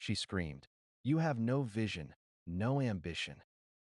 she screamed. You have no vision, no ambition.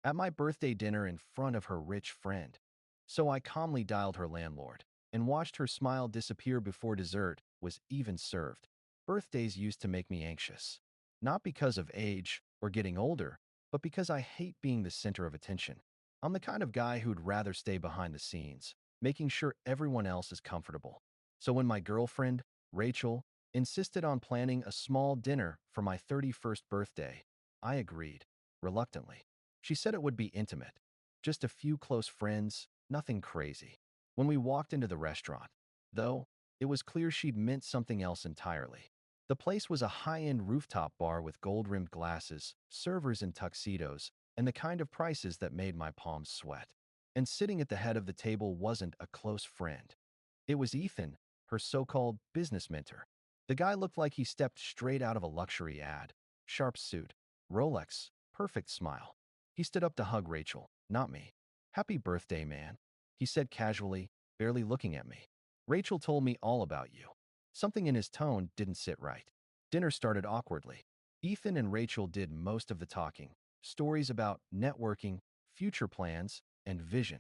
At my birthday dinner in front of her rich friend. So I calmly dialed her landlord and watched her smile disappear before dessert was even served. Birthdays used to make me anxious. Not because of age or getting older, but because I hate being the center of attention. I'm the kind of guy who'd rather stay behind the scenes, making sure everyone else is comfortable. So when my girlfriend, Rachel, insisted on planning a small dinner for my 31st birthday, I agreed, reluctantly. She said it would be intimate, just a few close friends, nothing crazy. When we walked into the restaurant, though, it was clear she'd meant something else entirely. The place was a high-end rooftop bar with gold-rimmed glasses, servers in tuxedos, and the kind of prices that made my palms sweat. And sitting at the head of the table wasn't a close friend. It was Ethan, her so-called business mentor. The guy looked like he stepped straight out of a luxury ad. Sharp suit, Rolex, perfect smile. He stood up to hug Rachel, not me. Happy birthday, man, he said casually, barely looking at me. Rachel told me all about you. Something in his tone didn't sit right. Dinner started awkwardly. Ethan and Rachel did most of the talking. Stories about networking, future plans, and vision.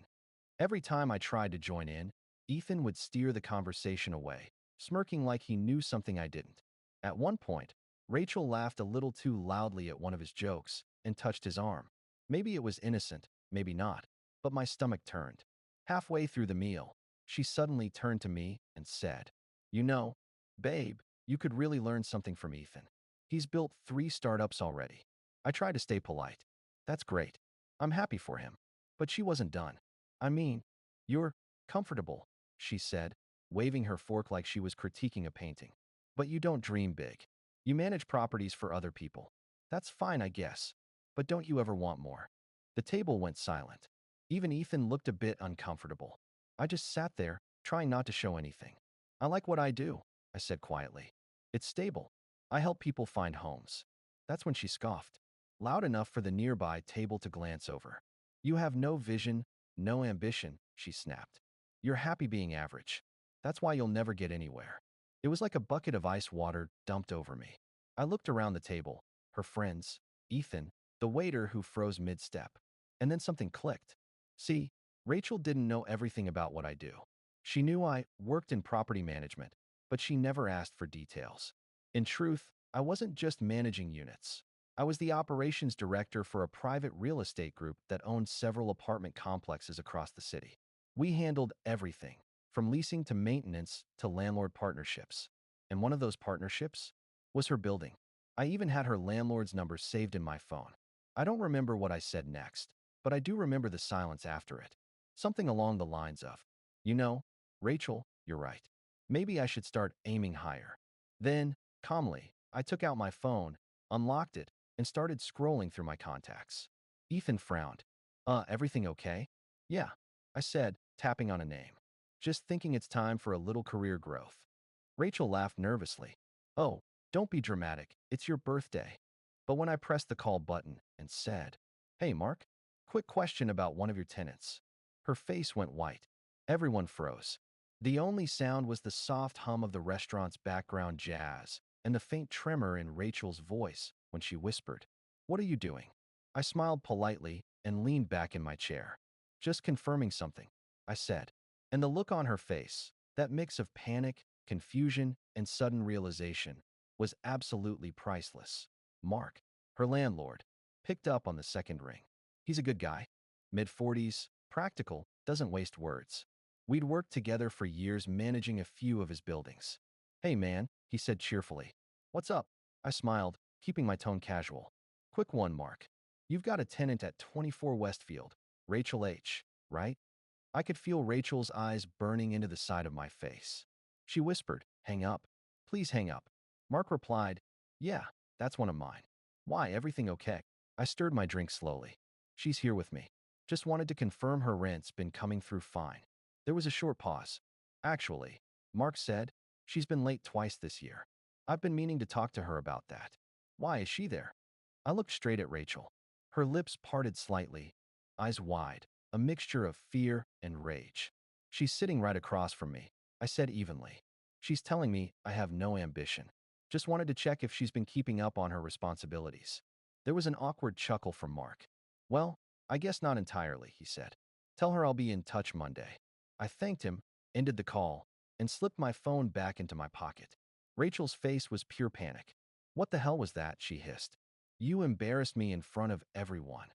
Every time I tried to join in, Ethan would steer the conversation away, smirking like he knew something I didn't. At one point, Rachel laughed a little too loudly at one of his jokes and touched his arm. Maybe it was innocent, maybe not, but my stomach turned. Halfway through the meal, she suddenly turned to me and said, You know, babe, you could really learn something from Ethan. He's built 3 startups already. I tried to stay polite. That's great. I'm happy for him. But she wasn't done. I mean, you're comfortable, she said, waving her fork like she was critiquing a painting. But you don't dream big. You manage properties for other people. That's fine, I guess. But don't you ever want more? The table went silent. Even Ethan looked a bit uncomfortable. I just sat there, trying not to show anything. I like what I do, I said quietly. It's stable. I help people find homes. That's when she scoffed, loud enough for the nearby table to glance over. You have no vision, no ambition, she snapped. You're happy being average. That's why you'll never get anywhere. It was like a bucket of ice water dumped over me. I looked around the table, her friends, Ethan, the waiter who froze mid-step. And then something clicked. See, Rachel didn't know everything about what I do. She knew I worked in property management, but she never asked for details. In truth, I wasn't just managing units. I was the operations director for a private real estate group that owned several apartment complexes across the city. We handled everything, from leasing to maintenance to landlord partnerships. And one of those partnerships was her building. I even had her landlord's number saved in my phone. I don't remember what I said next, but I do remember the silence after it. Something along the lines of, You know, Rachel, you're right. Maybe I should start aiming higher. Then, calmly, I took out my phone, unlocked it, and started scrolling through my contacts. Ethan frowned. Everything okay? Yeah, I said, tapping on a name. Just thinking it's time for a little career growth. Rachel laughed nervously. Oh, don't be dramatic. It's your birthday. But when I pressed the call button and said, Hey, Mark, quick question about one of your tenants. Her face went white. Everyone froze. The only sound was the soft hum of the restaurant's background jazz and the faint tremor in Rachel's voice when she whispered, What are you doing? I smiled politely and leaned back in my chair. Just confirming something, I said. And the look on her face, that mix of panic, confusion, and sudden realization, was absolutely priceless. Mark, her landlord, picked up on the second ring. He's a good guy. Mid-40s, practical, doesn't waste words. We'd worked together for years managing a few of his buildings. Hey man, he said cheerfully. What's up? I smiled, keeping my tone casual. Quick one, Mark. You've got a tenant at 24 Westfield, Rachel H., right? I could feel Rachel's eyes burning into the side of my face. She whispered, Hang up. Please hang up. Mark replied, Yeah, that's one of mine. Why, everything okay? I stirred my drink slowly. She's here with me. Just wanted to confirm her rent's been coming through fine. There was a short pause. Actually, Mark said, she's been late twice this year. I've been meaning to talk to her about that. Why is she there? I looked straight at Rachel. Her lips parted slightly, eyes wide, a mixture of fear and rage. She's sitting right across from me, I said evenly. She's telling me I have no ambition. Just wanted to check if she's been keeping up on her responsibilities. There was an awkward chuckle from Mark. Well, I guess not entirely, he said. Tell her I'll be in touch Monday. I thanked him, ended the call, and slipped my phone back into my pocket. Rachel's face was pure panic. What the hell was that? She hissed. You embarrassed me in front of everyone.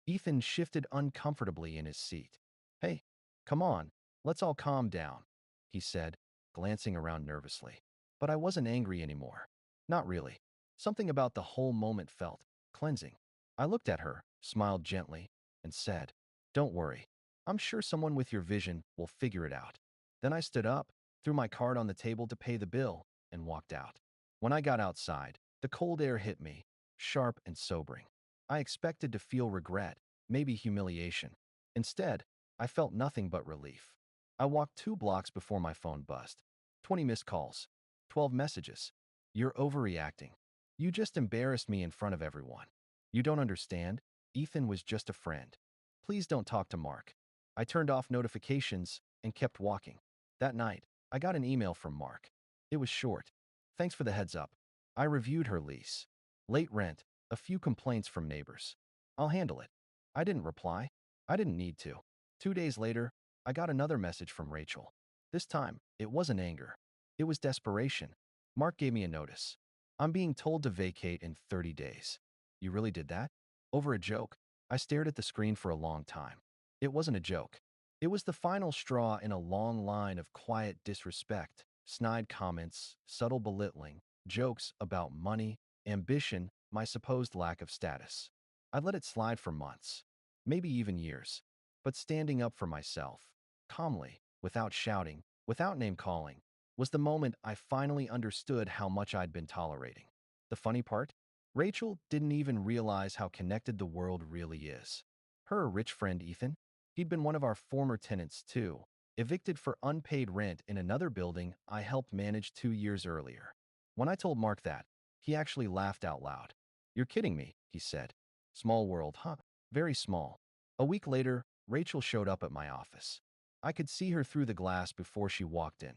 Ethan shifted uncomfortably in his seat. Hey, come on, let's all calm down, he said, glancing around nervously. But I wasn't angry anymore. Not really. Something about the whole moment felt cleansing. I looked at her, smiled gently, and said, Don't worry. I'm sure someone with your vision will figure it out. Then I stood up, threw my card on the table to pay the bill, and walked out. When I got outside, the cold air hit me, sharp and sobering. I expected to feel regret, maybe humiliation. Instead, I felt nothing but relief. I walked 2 blocks before my phone buzzed. 20 missed calls. 12 messages. You're overreacting. You just embarrassed me in front of everyone. You don't understand. Ethan was just a friend. Please don't talk to Mark. I turned off notifications and kept walking. That night, I got an email from Mark. It was short. Thanks for the heads up. I reviewed her lease. Late rent, a few complaints from neighbors. I'll handle it. I didn't reply. I didn't need to. 2 days later, I got another message from Rachel. This time, it wasn't anger. It was desperation. Mark gave me a notice. I'm being told to vacate in 30 days. You really did that? Over a joke. I stared at the screen for a long time. It wasn't a joke. It was the final straw in a long line of quiet disrespect, snide comments, subtle belittling, jokes about money, ambition, my supposed lack of status. I let it slide for months, maybe even years. But standing up for myself, calmly, without shouting, without name-calling, was the moment I finally understood how much I'd been tolerating. The funny part? Rachel didn't even realize how connected the world really is. Her rich friend Ethan, he'd been one of our former tenants too, evicted for unpaid rent in another building I helped manage 2 years earlier. When I told Mark that, he actually laughed out loud. You're kidding me, he said. Small world, huh? Very small. A week later, Rachel showed up at my office. I could see her through the glass before she walked in.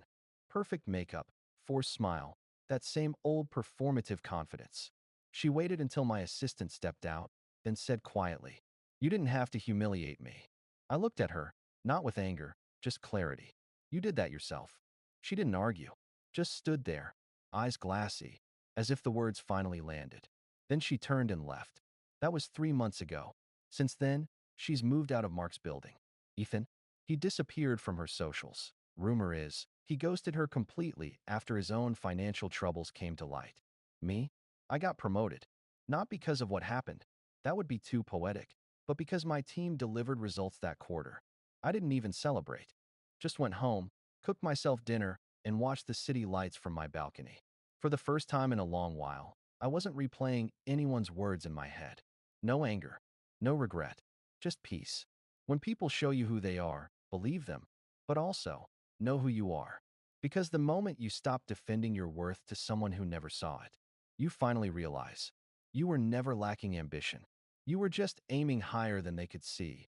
Perfect makeup, forced smile, that same old performative confidence. She waited until my assistant stepped out, then said quietly, You didn't have to humiliate me. I looked at her, not with anger, just clarity. You did that yourself. She didn't argue, just stood there, eyes glassy, as if the words finally landed. Then she turned and left. That was 3 months ago. Since then, she's moved out of Mark's building. Ethan? He disappeared from her socials. Rumor is, he ghosted her completely after his own financial troubles came to light. Me? I got promoted. Not because of what happened. That would be too poetic. But because my team delivered results that quarter. I didn't even celebrate. Just went home, cooked myself dinner, and watched the city lights from my balcony. For the first time in a long while, I wasn't replaying anyone's words in my head. No anger. No regret. Just peace. When people show you who they are, believe them. But also, know who you are. Because the moment you stop defending your worth to someone who never saw it, you finally realize you were never lacking ambition. You were just aiming higher than they could see.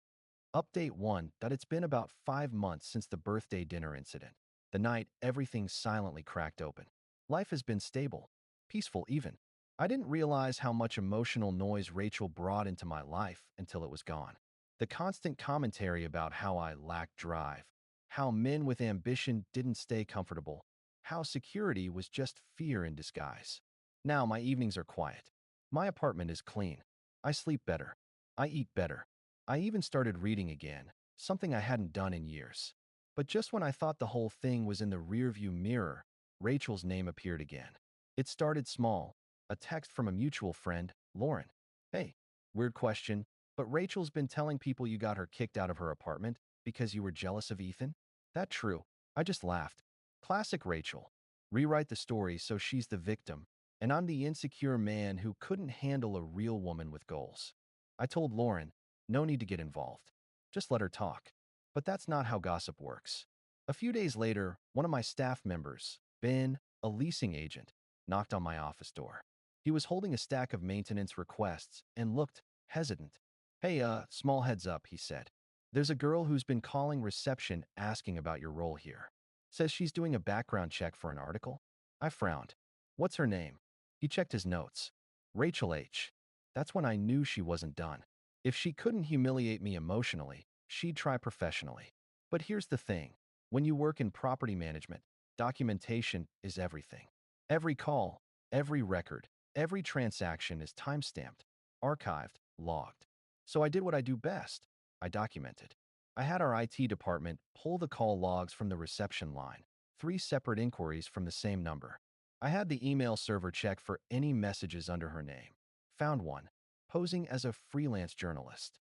Update 1. That it's been about 5 months since the birthday dinner incident. The night everything silently cracked open. Life has been stable, peaceful even. I didn't realize how much emotional noise Rachel brought into my life until it was gone. The constant commentary about how I lacked drive, how men with ambition didn't stay comfortable, how security was just fear in disguise. Now my evenings are quiet. My apartment is clean. I sleep better. I eat better. I even started reading again, something I hadn't done in years. But just when I thought the whole thing was in the rearview mirror, Rachel's name appeared again. It started small, a text from a mutual friend, Lauren. Hey, weird question, but Rachel's been telling people you got her kicked out of her apartment because you were jealous of Ethan? That true. I just laughed. Classic Rachel. Rewrite the story so she's the victim, and I'm the insecure man who couldn't handle a real woman with goals. I told Lauren, no need to get involved. Just let her talk. But that's not how gossip works. A few days later, one of my staff members, Ben, a leasing agent, knocked on my office door. He was holding a stack of maintenance requests and looked hesitant. Hey, small heads up, he said. There's a girl who's been calling reception asking about your role here. Says she's doing a background check for an article. I frowned. What's her name? He checked his notes. Rachel H. That's when I knew she wasn't done. If she couldn't humiliate me emotionally, she'd try professionally. But here's the thing. When you work in property management, documentation is everything. Every call, every record, every transaction is timestamped, archived, logged. So I did what I do best. I documented. I had our IT department pull the call logs from the reception line, 3 separate inquiries from the same number. I had the email server check for any messages under her name. Found one, posing as a freelance journalist.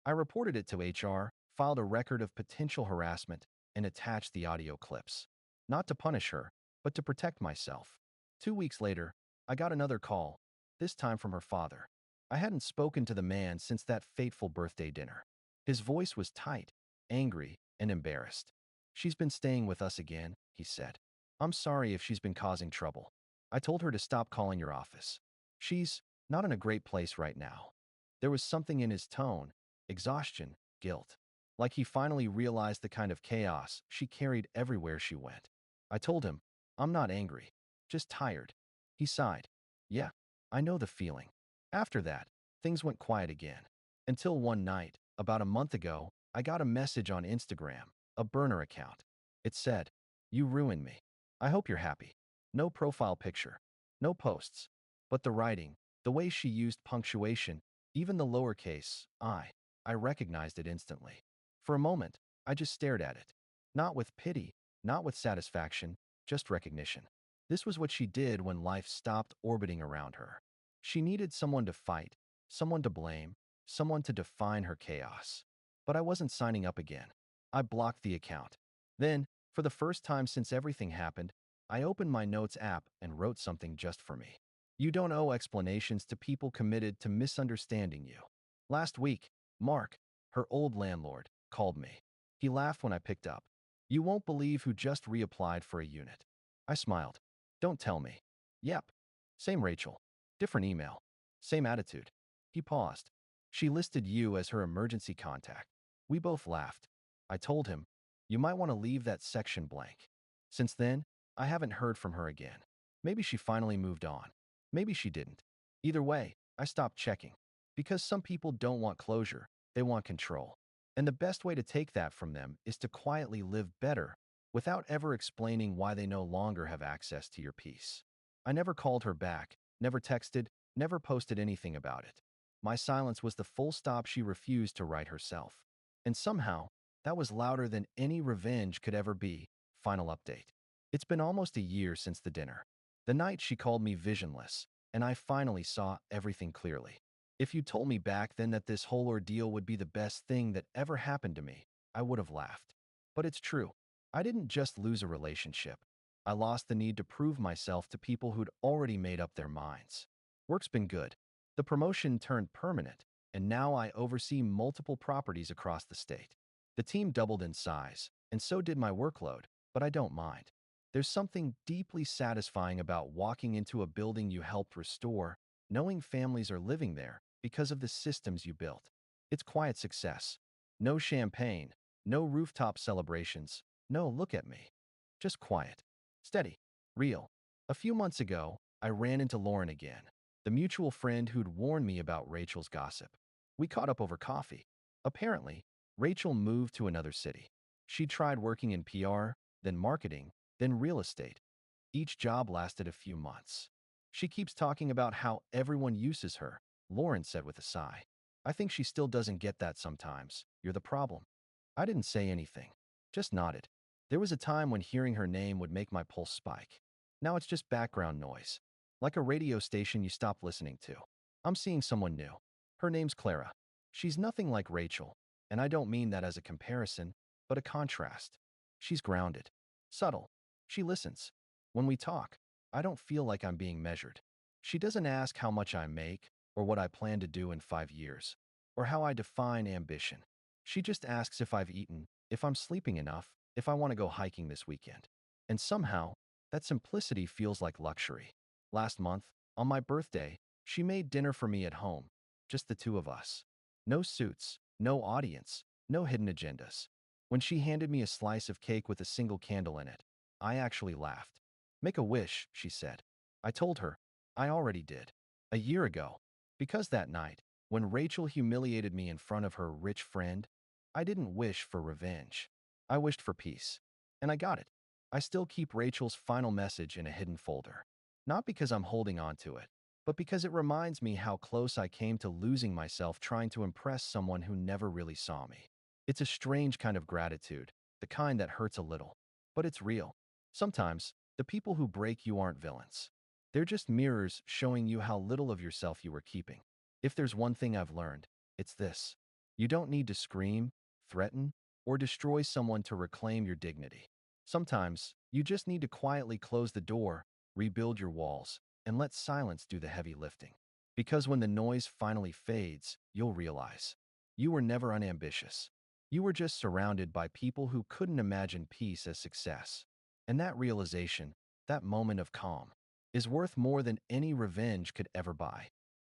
I reported it to HR, filed a record of potential harassment, and attached the audio clips. Not to punish her, but to protect myself. 2 weeks later, I got another call, this time from her father. I hadn't spoken to the man since that fateful birthday dinner. His voice was tight, angry, and embarrassed. She's been staying with us again, he said. I'm sorry if she's been causing trouble. I told her to stop calling your office. She's not in a great place right now. There was something in his tone, exhaustion, guilt. Like he finally realized the kind of chaos she carried everywhere she went. I told him, I'm not angry, just tired. He sighed. Yeah, I know the feeling. After that, things went quiet again. Until one night, about a month ago, I got a message on Instagram, a burner account. It said, "You ruined me. I hope you're happy." No profile picture, no posts. But the writing, the way she used punctuation, even the lowercase I recognized it instantly. For a moment, I just stared at it. Not with pity, not with satisfaction, just recognition. This was what she did when life stopped orbiting around her. She needed someone to fight, someone to blame, someone to define her chaos. But I wasn't signing up again. I blocked the account. Then, for the first time since everything happened, I opened my notes app and wrote something just for me. You don't owe explanations to people committed to misunderstanding you. Last week, Mark, her old landlord, called me. He laughed when I picked up. You won't believe who just reapplied for a unit. I smiled. Don't tell me. Yep. Same Rachel. Different email. Same attitude. He paused. She listed you as her emergency contact. We both laughed. I told him, you might want to leave that section blank. Since then, I haven't heard from her again. Maybe she finally moved on. Maybe she didn't. Either way, I stopped checking. Because some people don't want closure, they want control. And the best way to take that from them is to quietly live better without ever explaining why they no longer have access to your peace. I never called her back, never texted, never posted anything about it. My silence was the full stop she refused to write herself. And somehow, that was louder than any revenge could ever be. Final update. It's been almost a year since the dinner. The night she called me visionless, and I finally saw everything clearly. If you told me back then that this whole ordeal would be the best thing that ever happened to me, I would have laughed. But it's true. I didn't just lose a relationship. I lost the need to prove myself to people who'd already made up their minds. Work's been good. The promotion turned permanent, and now I oversee multiple properties across the state. The team doubled in size, and so did my workload, but I don't mind. There's something deeply satisfying about walking into a building you helped restore, knowing families are living there because of the systems you built. It's quiet success. No champagne, no rooftop celebrations, no look at me. Just quiet. Steady. Real. A few months ago, I ran into Lauren again, the mutual friend who'd warned me about Rachel's gossip. We caught up over coffee. Apparently, Rachel moved to another city. She tried working in PR, then marketing, then real estate. Each job lasted a few months. She keeps talking about how everyone uses her, Lauren said with a sigh. I think she still doesn't get that sometimes. You're the problem. I didn't say anything, just nodded. There was a time when hearing her name would make my pulse spike. Now it's just background noise, like a radio station you stop listening to. I'm seeing someone new. Her name's Clara. She's nothing like Rachel, and I don't mean that as a comparison, but a contrast. She's grounded, subtle. She listens. When we talk, I don't feel like I'm being measured. She doesn't ask how much I make, or what I plan to do in 5 years, or how I define ambition. She just asks if I've eaten, if I'm sleeping enough, if I want to go hiking this weekend. And somehow, that simplicity feels like luxury. Last month, on my birthday, she made dinner for me at home, just the two of us. No suits, no audience, no hidden agendas. When she handed me a slice of cake with a single candle in it, I actually laughed. Make a wish, she said. I told her, I already did. A year ago. Because that night, when Rachel humiliated me in front of her rich friend, I didn't wish for revenge. I wished for peace. And I got it. I still keep Rachel's final message in a hidden folder. Not because I'm holding on to it, but because it reminds me how close I came to losing myself trying to impress someone who never really saw me. It's a strange kind of gratitude, the kind that hurts a little, but it's real. Sometimes, the people who break you aren't villains. They're just mirrors showing you how little of yourself you were keeping. If there's one thing I've learned, it's this. You don't need to scream, threaten, or destroy someone to reclaim your dignity. Sometimes, you just need to quietly close the door, rebuild your walls, and let silence do the heavy lifting. Because when the noise finally fades, you'll realize you were never unambitious. You were just surrounded by people who couldn't imagine peace as success. And that realization, that moment of calm, is worth more than any revenge could ever buy.